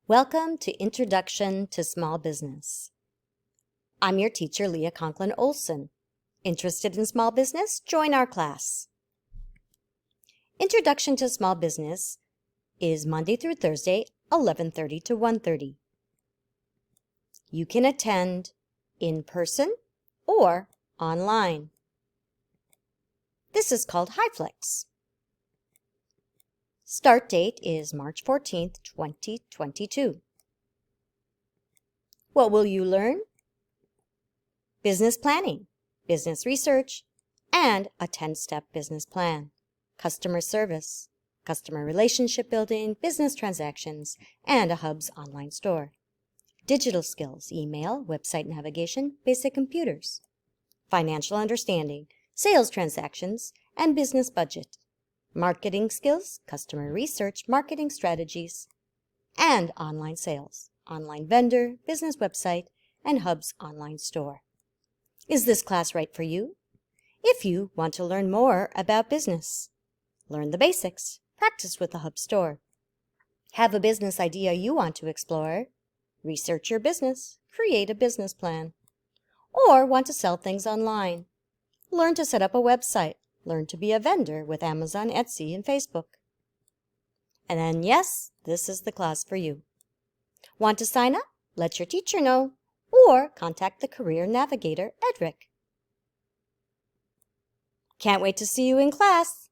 Welcome to Introduction to Small Business. I'm your teacher, Leah Conklin Olson. Interested in small business? Join our class. Introduction to Small Business is Monday through Thursday, 11:30 to 1:30. You can attend in person or online. This is called HighFlex. Start date is March 14th, 2022. What will you learn? Business planning, business research, and a 10-step business plan, customer service, customer relationship building, business transactions, and a Hub's online store. Digital skills, email, website navigation, basic computers, financial understanding, sales transactions, and business budget. Marketing skills, customer research, marketing strategies, and online sales, online vendor, business website, and Hub's online store. Is this class right for you? If you want to learn more about business, learn the basics, practice with the Hub store, have a business idea you want to explore, research your business, create a business plan, or want to sell things online, learn to set up a website, learn to be a vendor with Amazon, Etsy, and Facebook. And then, yes, this is the class for you. Want to sign up? Let your teacher know, or contact the Career Navigator, Edric. Can't wait to see you in class.